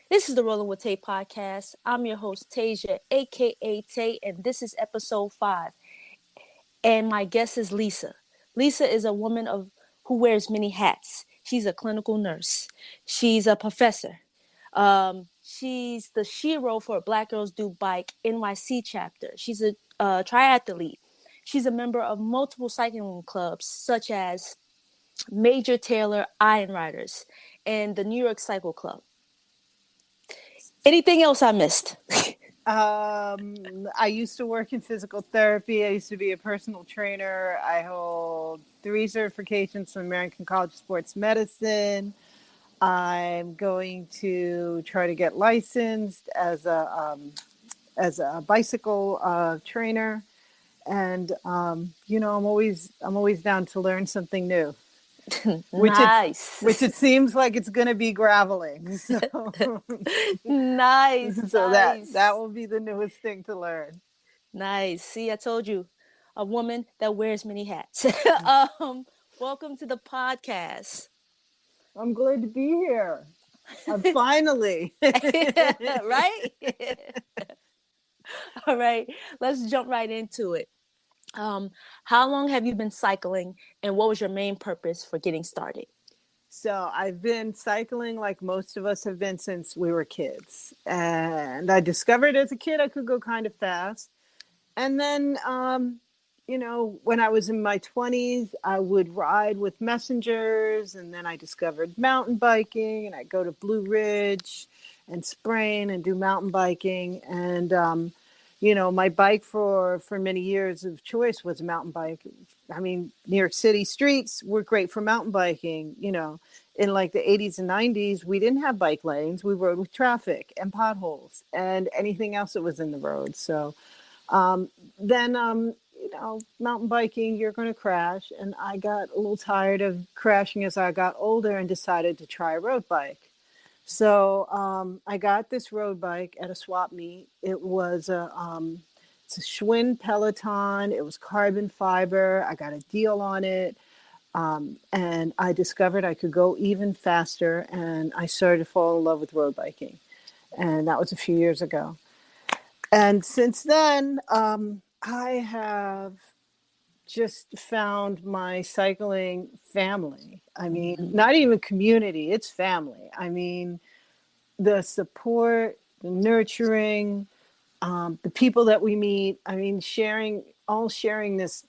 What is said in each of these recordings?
This is the Rolling with Tay podcast. I'm your host, Tasia, aka Tay, and this is episode 5. And my guest is Lisa. Lisa is a woman who wears many hats. She's a clinical nurse. She's a professor. She's the SHERO for Black Girls Do Bike-NYC Chapter. She's a triathlete. She's a member of multiple cycling clubs, such as Major Taylor Iron Riders and the New York Cycle Club. Anything else I missed? I used to work in physical therapy. I used to be a personal trainer. I hold 3 certifications from American College of Sports Medicine. I'm going to try to get licensed as a bicycle trainer, and I'm always down to learn something new. Nice. Which it seems like it's going to be graveling. So. Nice. So nice. that will be the newest thing to learn. Nice. See, I told you, a woman that wears many hats. Welcome to the podcast. I'm glad to be here. Finally. Right? All right. Let's jump right into it. How long have you been cycling, and what was your main purpose for getting started? So I've been cycling like most of us have been since we were kids. And I discovered as a kid I could go kind of fast. And then, when I was in my 20s, I would ride with messengers. And then I discovered mountain biking, and I'd go to Blue Ridge and Sprain and do mountain biking. And, my bike for many years of choice was a mountain bike. I mean, New York City streets were great for mountain biking. In like the 80s and 90s, we didn't have bike lanes. We rode with traffic and potholes and anything else that was in the road. So then, mountain biking, you're going to crash. And I got a little tired of crashing as I got older and decided to try a road bike. So I got this road bike at a swap meet. It was it's a Schwinn Peloton. It was carbon fiber. I got a deal on it. And I discovered I could go even faster. And I started to fall in love with road biking. And that was a few years ago. And since then, I have just found my cycling family. I mean, not even community, it's family. I mean, the support, the nurturing, the people that we meet. I mean, sharing this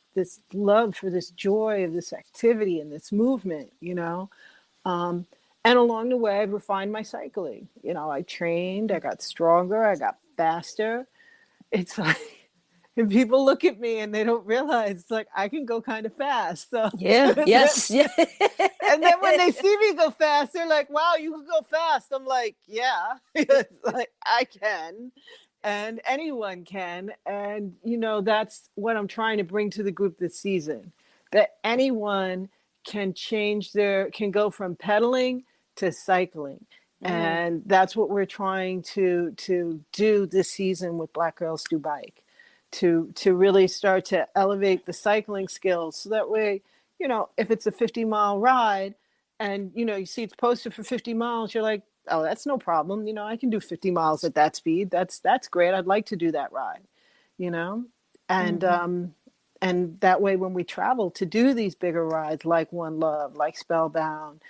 love for this joy of this activity and this movement, and along the way, I've refined my cycling. I trained, I got stronger, I got faster. It's like, and people look at me and they don't realize, like, I can go kind of fast. So yeah. Yes. Yeah. And then when they see me go fast, they're like, wow, you can go fast. I'm like, yeah, it's like I can. And anyone can. And, that's what I'm trying to bring to the group this season, that anyone can can go from pedaling to cycling. And that's what we're trying to do this season with Black Girls Do Bike, to really start to elevate the cycling skills. So that way, if it's a 50-mile ride and, you see it's posted for 50 miles, you're like, oh, that's no problem. I can do 50 miles at that speed. That's great. I'd like to do that ride, and, and that way, when we travel to do these bigger rides, like One Love, like Spellbound,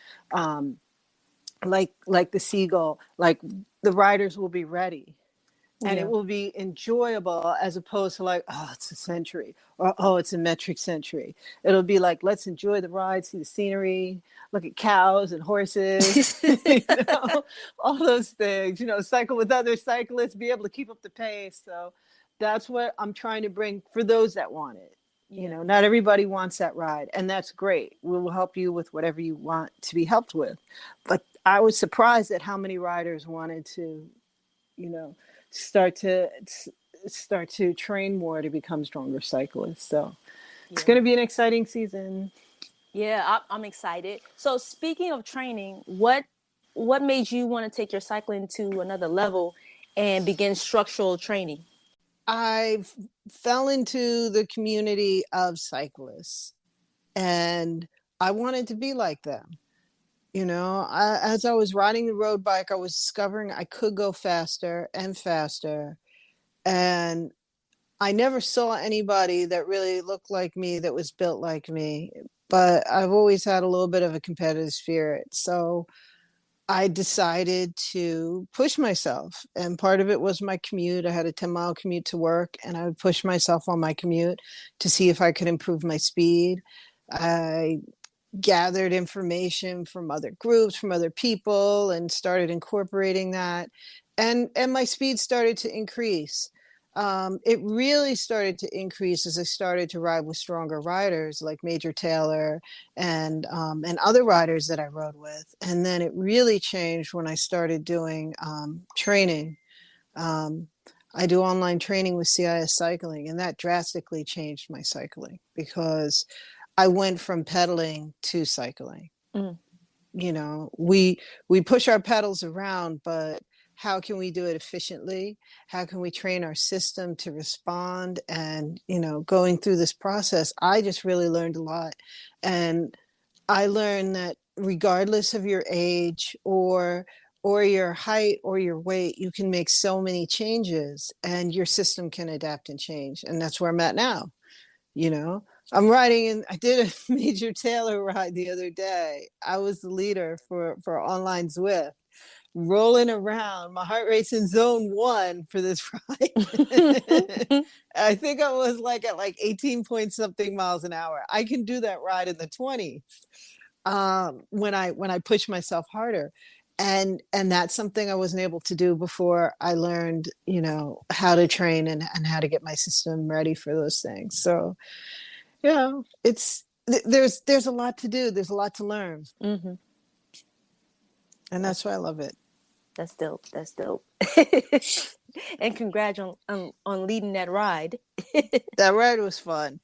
like the Seagull, like the riders will be ready. And it will be enjoyable, as opposed to like, oh, it's a century, or oh, it's a metric century. It'll be like, let's enjoy the ride, see the scenery, look at cows and horses, all those things, cycle with other cyclists, be able to keep up the pace. So that's what I'm trying to bring for those that want it. Not everybody wants that ride, and that's great. We will help you with whatever you want to be helped with. But I was surprised at how many riders wanted to, start to train more to become stronger cyclists. So it's going to be an exciting season. Yeah, I'm excited. So speaking of training, what made you want to take your cycling to another level and begin structural training? I fell into the community of cyclists, and I wanted to be like them. As I was riding the road bike, I was discovering I could go faster and faster. And I never saw anybody that really looked like me, that was built like me. But I've always had a little bit of a competitive spirit. So I decided to push myself. And part of it was my commute. I had a 10-mile commute to work, and I would push myself on my commute to see if I could improve my speed. I gathered information from other groups, from other people, and started incorporating that. And my speed started to increase. It really started to increase as I started to ride with stronger riders like Major Taylor and other riders that I rode with. And then it really changed when I started doing training. Um, I do online training with CIS cycling, and that drastically changed my cycling because I went from pedaling to cycling. Mm. We push our pedals around, but how can we do it efficiently? How can we train our system to respond? And, going through this process, I just really learned a lot. And I learned that regardless of your age or your height or your weight, you can make so many changes and your system can adapt and change. And that's where I'm at now. I'm riding, and I did a Major Taylor ride the other day. I was the leader for online Zwift, rolling around. My heart rate's in zone 1 for this ride. I think I was at 18 point something miles an hour. I can do that ride in the 20s when I push myself harder. And that's something I wasn't able to do before I learned, how to train and how to get my system ready for those things. So, there's a lot to do. There's a lot to learn. Mm-hmm. And that's why I love it. That's dope. That's dope. And congrats on leading that ride. That ride was fun.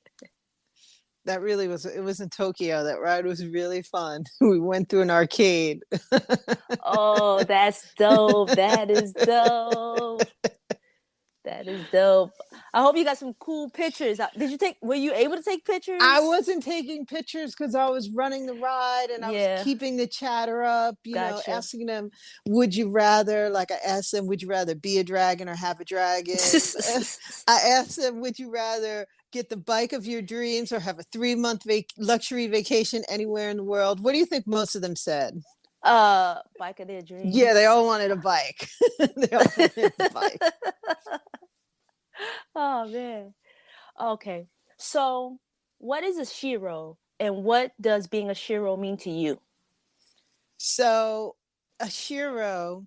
That really was. It was in Tokyo. That ride was really fun. We went through an arcade. Oh, that's dope. That is dope. That is dope. I hope you got some cool pictures. Were you able to take pictures? I wasn't taking pictures because I was running the ride and I was keeping the chatter up, asking them, would you rather, I asked them, would you rather be a dragon or have a dragon? I asked them, would you rather get the bike of your dreams or have a 3-month luxury vacation anywhere in the world? What do you think most of them said? Bike of their dreams. Yeah, they all wanted a bike. They all wanted a bike. Oh man. Okay. So what is a SHERO and what does being a SHERO mean to you? So a SHERO,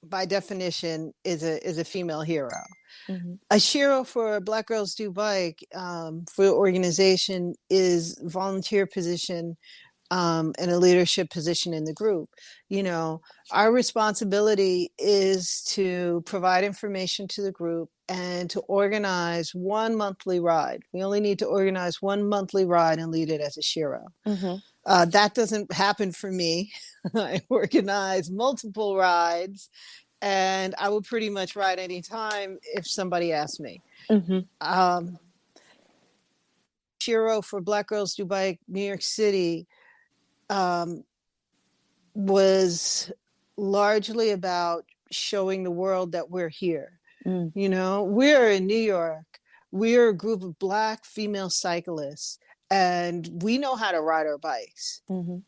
by definition, is a female hero. Mm-hmm. A SHERO, for Black Girls Do Bike, for the organization, is volunteer position and a leadership position in the group. Our responsibility is to provide information to the group and to organize one monthly ride. We only need to organize one monthly ride and lead it as a SHERO. Mm-hmm. That doesn't happen for me. I organize multiple rides, and I will pretty much ride anytime if somebody asks me. Mm-hmm. SHERO for Black Girls Do Bike New York City was largely about showing the world that we're here. Mm. We're in New York. We're a group of Black female cyclists, and we know how to ride our bikes. Mm-hmm.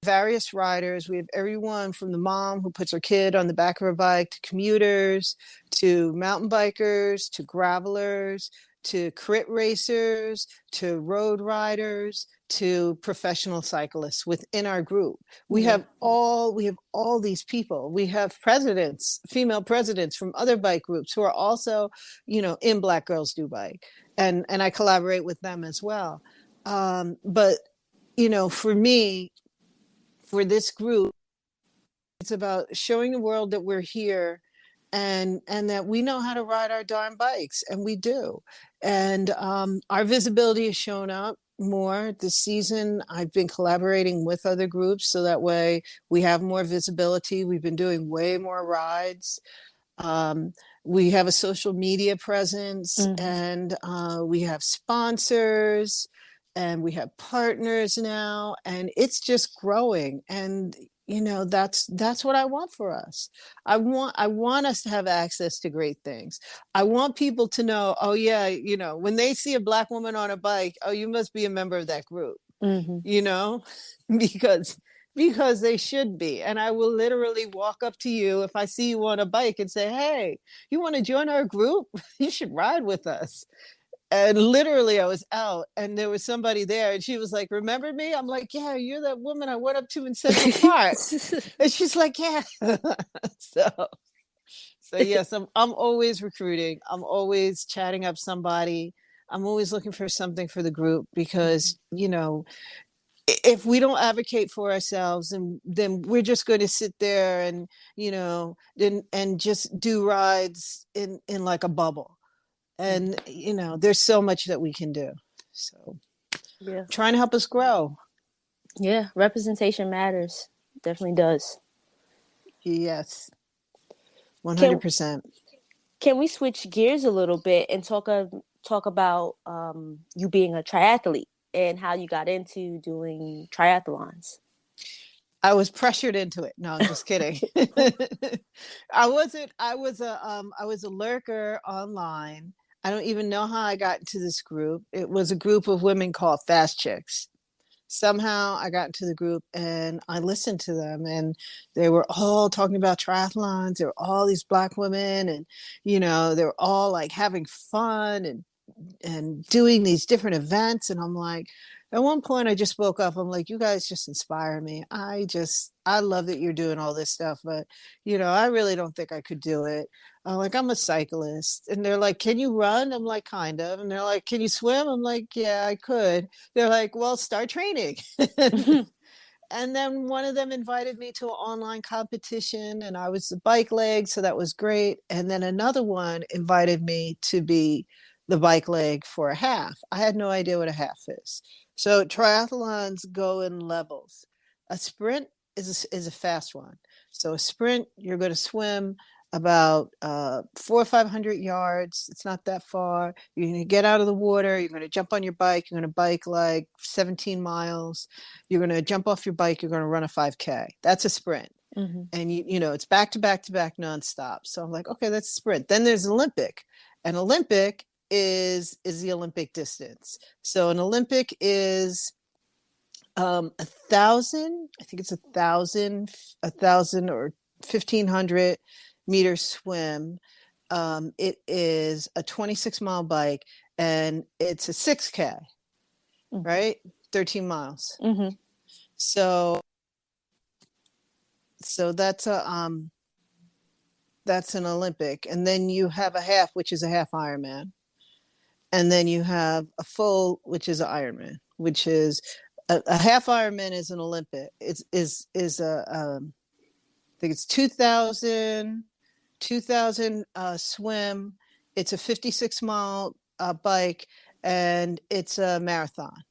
Various riders. We have everyone from the mom who puts her kid on the back of her bike, to commuters, to mountain bikers, to gravelers, to crit racers, to road riders, to professional cyclists within our group. We have all these people. We have female presidents from other bike groups who are also, in Black Girls Do Bike. And I collaborate with them as well. But, for me, for this group, it's about showing the world that we're here and that we know how to ride our darn bikes, and we do. And our visibility has shown up more this season. I've been collaborating with other groups so that way we have more visibility. We've been doing way more rides. We have a social media presence, mm-hmm. and we have sponsors, and we have partners now, and it's just growing. And that's what I want for us. I want us to have access to great things. I want people to know, oh yeah, when they see a Black woman on a bike, oh, you must be a member of that group, Mm-hmm. you know because they should be. And I will literally walk up to you if I see you on a bike and say, hey, you want to join our group? You should ride with us. And literally I was out and there was somebody there and she was like, remember me? I'm like, yeah, you're that woman I went up to in Central Park. And she's like, yeah. so yes, I'm always recruiting. I'm always chatting up somebody. I'm always looking for something for the group because, if we don't advocate for ourselves, and then we're just going to sit there and, and just do rides in like a bubble. And there's so much that we can do, so Yeah. trying to help us grow. Yeah, representation matters. Definitely does. Yes, Can 100%. can we switch gears a little bit and talk about you being a triathlete and how you got into doing triathlons? I was pressured into it. No, I'm just kidding. I wasn't. I was a lurker online. I don't even know how I got into this group. It was a group of women called Fast Chicks. Somehow I got into the group and I listened to them, and they were all talking about triathlons. There were all these Black women, and they were all like having fun and doing these different events. And I'm like, at one point I just spoke up. I'm like, you guys just inspire me. I love that you're doing all this stuff, but I really don't think I could do it. I'm a cyclist. And they're like, can you run? I'm like, kind of. And they're like, can you swim? I'm like, yeah, I could. They're like, well, start training. And then one of them invited me to an online competition, and I was the bike leg, so that was great. And then another one invited me to be the bike leg for a half. I had no idea what a half is. So triathlons go in levels. A sprint is a fast one. So a sprint, you're going to swim about 400 or 500 yards. It's not that far. You're going to get out of the water. You're going to jump on your bike. You're going to bike like 17 miles. You're going to jump off your bike. You're going to run a 5K. That's a sprint. Mm-hmm. And it's back to back to back nonstop. So I'm like, okay, that's a sprint. Then there's Olympic. An Olympic is the Olympic distance. So an Olympic is 1,000. I think it's 1,000 or 1,500 meter swim. It is a 26-mile bike, and it's a 6K, Mm-hmm. right? 13 miles. Mm-hmm. So that's an Olympic. And then you have a half, which is a half Ironman. And then you have a full, which is an Ironman, which is a half Ironman is an Olympic. It's I think it's 2,000 swim. It's a 56-mile bike, and it's a marathon.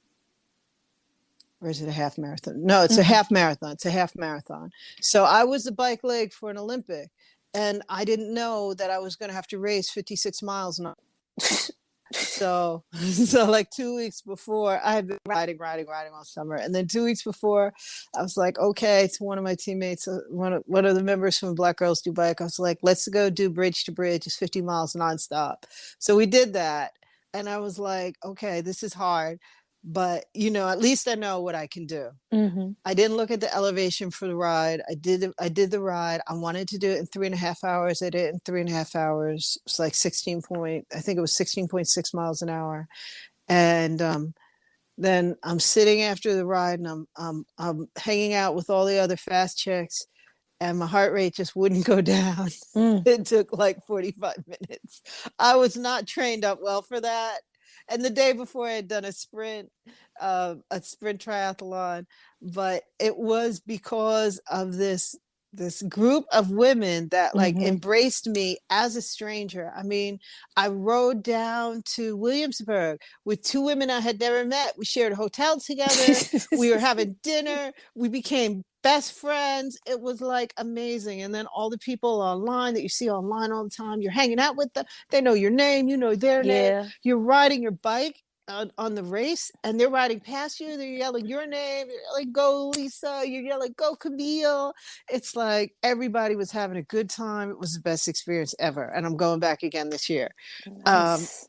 Or is it a half marathon? No, it's a half marathon. It's a half marathon. So I was the bike leg for an Olympic, and I didn't know that I was going to have to race 56 miles. So like 2 weeks before, I had been riding all summer. And then 2 weeks before, I was like, okay, to one of my teammates, one of the members from Black Girls Do Bike, I was like, let's go do bridge to bridge. It's 50 miles nonstop. So we did that. And I was like, okay, this is hard, but at least I know what I can do. Mm-hmm. I didn't look at the elevation for the ride. I did the ride. I wanted to do it in 3.5 hours. I did it in 3.5 hours. It's like 16.6 miles an hour. And then I'm sitting after the ride, and I'm hanging out with all the other fast chicks, and my heart rate just wouldn't go down. It took like 45 minutes. I was not trained up well for that. And the day before, I had done a sprint triathlon, but it was because of this group of women that embraced me as a stranger. I mean, I rode down to Williamsburg with two women I had never met. We shared a hotel together. We were having dinner. We became best friends. It was like amazing. And then all the people online that you see online all the time, you're hanging out with them. They know your name, you know their name. You're riding your bike. on the race, and they're riding past you. They're yelling your name. You're yelling, "Go, Lisa!" You're yelling, "Go, Camille!" It's like everybody was having a good time. It was the best experience ever, and I'm going back again this year. Um, Nice.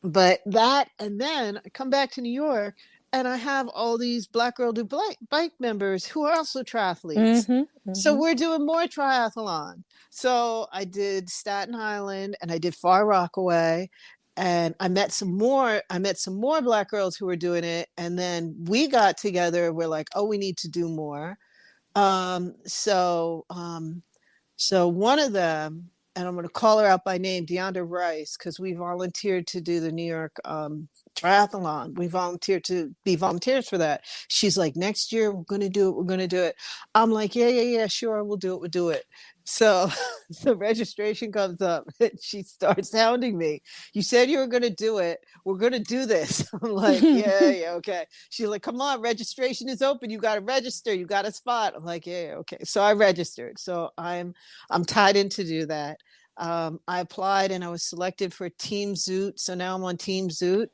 but that, and then I come back to New York, and I have all these Black Girl Do Bike members who are also triathletes. So we're doing more triathlon. So I did Staten Island, and I did Far Rockaway, and I met some more. I met some more Black girls who were doing it, and then we got together. We're like, oh, we need to do more. Um, so um, so one of them, and I'm going to call her out by name, Deandra Rice, because we volunteered to do the New York triathlon. We volunteered to be volunteers for that. She's like, next year we're going to do it. We're going to do it. I'm like, yeah, sure, we'll do it. We'll do it. So the registration comes up, and she starts hounding me. You said you were going to do it. We're going to do this. I'm like, yeah, okay. She's like, come on, registration is open. You got to register. You got a spot. I'm like, yeah, okay. So I registered. So I'm tied in to do that. I applied, and I was selected for Team Zoot. So now I'm on Team Zoot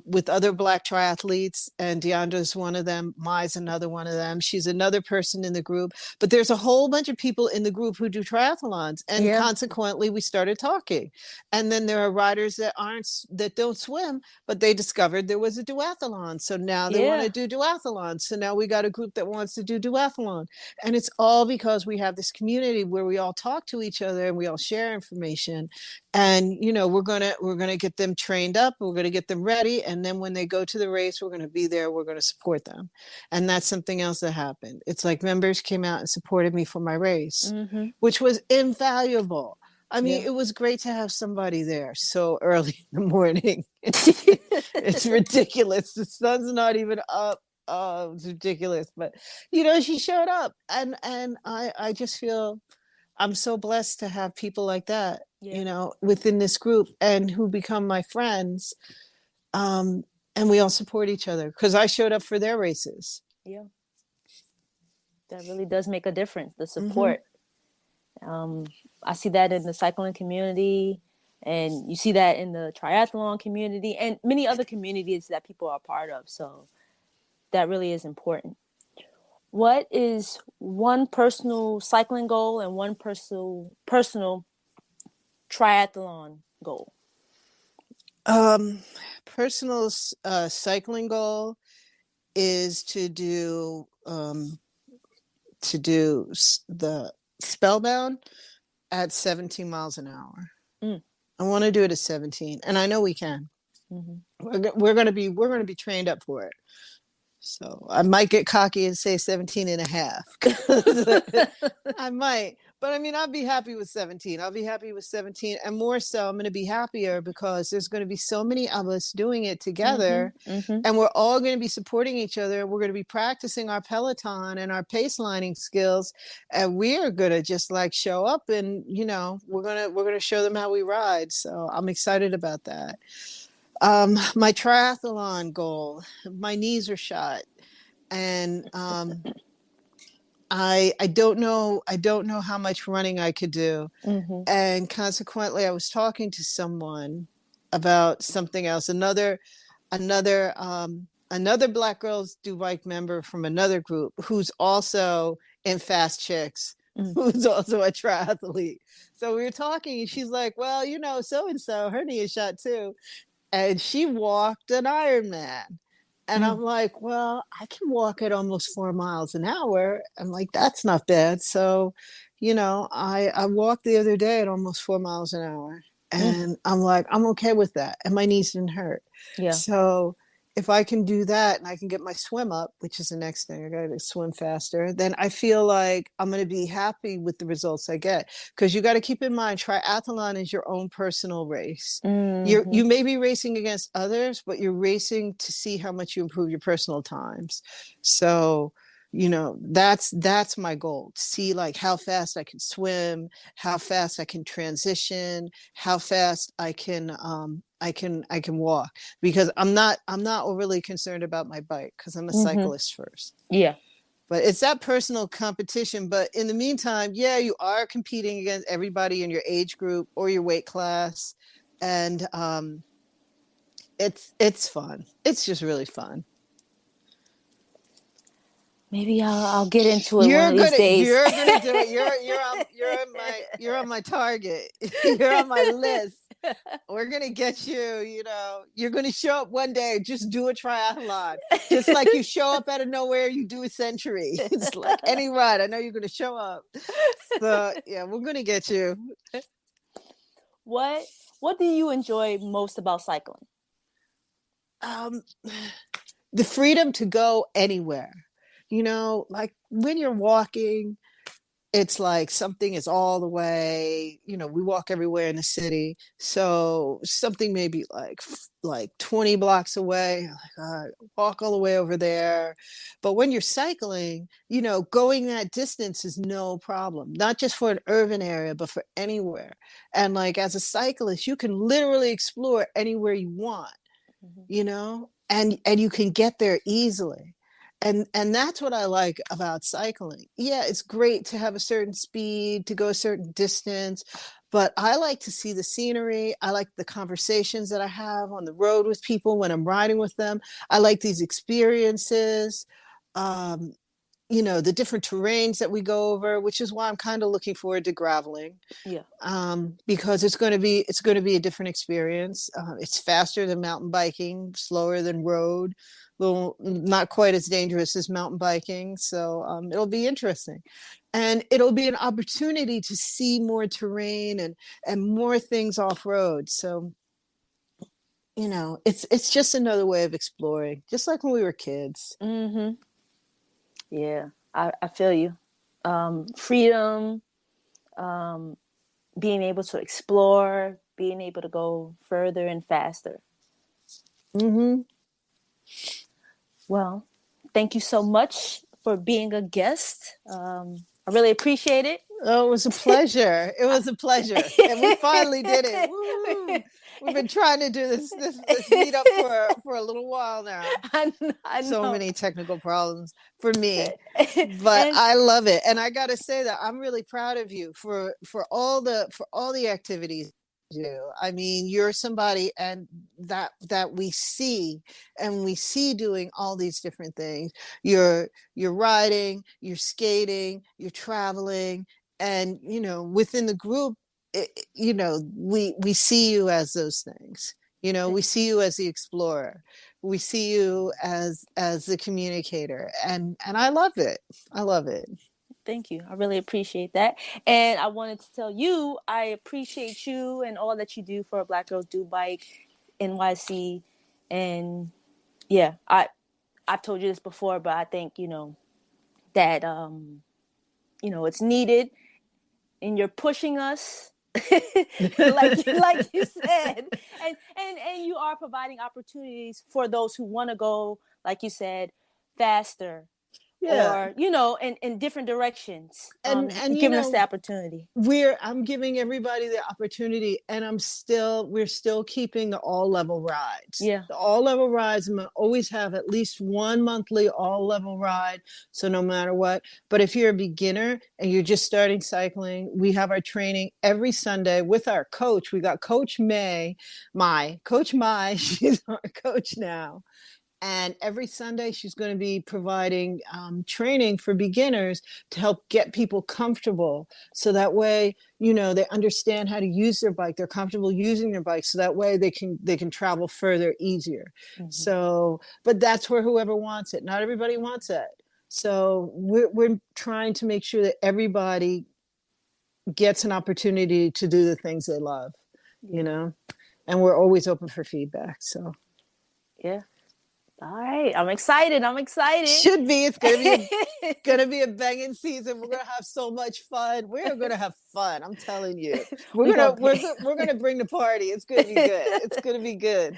with other Black triathletes, and Deandra's one of them. Mai's another one of them. She's another person in the group. But there's a whole bunch of people in the group who do triathlons, and consequently, we started talking. And then there are riders that don't swim, but they discovered there was a duathlon. So now they want to do duathlon. So now we got a group that wants to do duathlon. And it's all because we have this community where we all talk to each other, and we all share information. And we're gonna get them trained up. We're gonna get them ready, and then when they go to the race, we're gonna be there. We're gonna support them. And that's something else that happened. It's like members came out and supported me for my race, which was invaluable. I mean, it was great to have somebody there so early in the morning. It's ridiculous. The sun's not even up. Oh, it's ridiculous. But she showed up, and I just feel I'm so blessed to have people like that, within this group, and who become my friends. And we all support each other because I showed up for their races. Yeah. That really does make a difference, the support. I see that in the cycling community, and you see that in the triathlon community, and many other communities that people are part of. So that really is important. What is one personal cycling goal and one personal triathlon goal? Personal cycling goal is to do the Spellbound at 17 miles an hour. I want to do it at 17, and I know we can. We're going to be trained up for it. So I might get cocky and say 17 and a half. I might, but I mean, I'll be happy with 17. I'll be happy with 17. And more so, I'm going to be happier because there's going to be so many of us doing it together, and we're all going to be supporting each other. We're going to be practicing our Peloton and our pace lining skills. And we're going to just like show up, and, we're going to show them how we ride. So I'm excited about that. My triathlon goal, my knees are shot, and I don't know how much running I could do. And consequently, I was talking to someone about something else. Another Black Girls Do Bike member from another group who's also in Fast Chicks, who's also a triathlete. So we were talking, and she's like, well, so and so, her knee is shot too. And she walked an Ironman. And I'm like, well, I can walk at almost 4 miles an hour. I'm like, that's not bad. So, I walked the other day at almost 4 miles an hour. And I'm like, I'm okay with that. And my knees didn't hurt. Yeah. So if I can do that, and I can get my swim up, which is the next thing, I got to swim faster, then I feel like I'm going to be happy with the results I get. Because you got to keep in mind, triathlon is your own personal race. You may be racing against others, but you're racing to see how much you improve your personal times. So, that's my goal, to see like how fast I can swim, how fast I can transition, how fast I can walk, because I'm not overly concerned about my bike because I'm a cyclist first. Yeah. But it's that personal competition. But in the meantime, you are competing against everybody in your age group or your weight class. And It's fun. It's just really fun. Maybe I'll get into it one of these days. You're gonna do it. You're on my target. You're on my list. We're gonna get you. You know, you're gonna show up one day. Just do a triathlon. Just like you show up out of nowhere, you do a century. It's like any ride. I know you're gonna show up. So yeah, we're gonna get you. What do you enjoy most about cycling? The freedom to go anywhere. You know, like when you're walking, it's like something is all the way, you know, we walk everywhere in the city. So something may be like 20 blocks away, like, walk all the way over there. But when you're cycling, you know, going that distance is no problem, not just for an urban area, but for anywhere. And like as a cyclist, you can literally explore anywhere you want, you know, and you can get there easily. And that's what I like about cycling. Yeah, it's great to have a certain speed, to go a certain distance, but I like to see the scenery. I like the conversations that I have on the road with people when I'm riding with them. I like these experiences, you know, the different terrains that we go over, which is why I'm kind of looking forward to graveling. Yeah. Because it's going to be a different experience. It's faster than mountain biking, slower than road. Well, not quite as dangerous as mountain biking. So it'll be interesting. And it'll be an opportunity to see more terrain and more things off road. So, you know, it's just another way of exploring, just like when we were kids. Mm-hmm. Yeah, I feel you. Freedom, being able to explore, being able to go further and faster. Mm-hmm. Well, thank you so much for being a guest. I really appreciate it. Oh, it was a pleasure. It was a pleasure. And we finally did it. Woo! We've been trying to do this meetup for a little while now. I know. So many technical problems for me, but I love it. And I got to say that I'm really proud of you for all the activities you do. I mean, you're somebody and that we see doing all these different things. You're riding, you're skating, you're traveling, and you know, within the group, you know, we see you as those things. You know, we see you as the explorer. We see you as the communicator, and I love it. I love it. Thank you. I really appreciate that. And I wanted to tell you, I appreciate you and all that you do for Black Girls Do Bike NYC. And yeah, I've told you this before, but I think, you know, that, you know, it's needed and you're pushing us like you said, and you are providing opportunities for those who want to go, like you said, faster. Yeah. Or, you know, in different directions, and giving us the opportunity. I'm giving everybody the opportunity, and we're still keeping the all level rides. Yeah. The all level rides, I'm gonna always have at least one monthly all level ride. So no matter what, but if you're a beginner and you're just starting cycling, we have our training every Sunday with our coach. We got Coach Coach Mai, she's our coach now. And every Sunday, she's going to be providing training for beginners to help get people comfortable. So that way, you know, they understand how to use their bike. They're comfortable using their bike. So that way they can travel further easier. Mm-hmm. So, but that's for whoever wants it. Not everybody wants it. So we're trying to make sure that everybody gets an opportunity to do the things they love, you know, and we're always open for feedback. So, yeah. All right, I'm excited. Should be. It's gonna be a banging season. We're gonna have so much fun. We're gonna have fun. I'm telling you. We're gonna bring the party. It's gonna be good. It's gonna be good.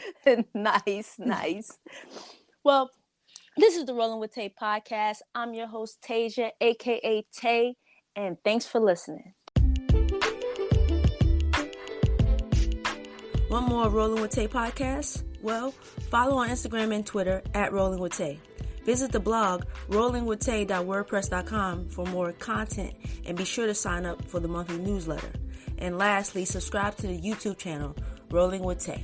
Nice. Well, this is the Rolling with Tay podcast. I'm your host Tasia, aka Tay, and thanks for listening. Want more Rolling with Tay podcast? Well, follow on Instagram and Twitter at Rolling with Tay. Visit the blog rollingwithtay.wordpress.com for more content, and be sure to sign up for the monthly newsletter. And lastly, subscribe to the YouTube channel Rolling with Tay.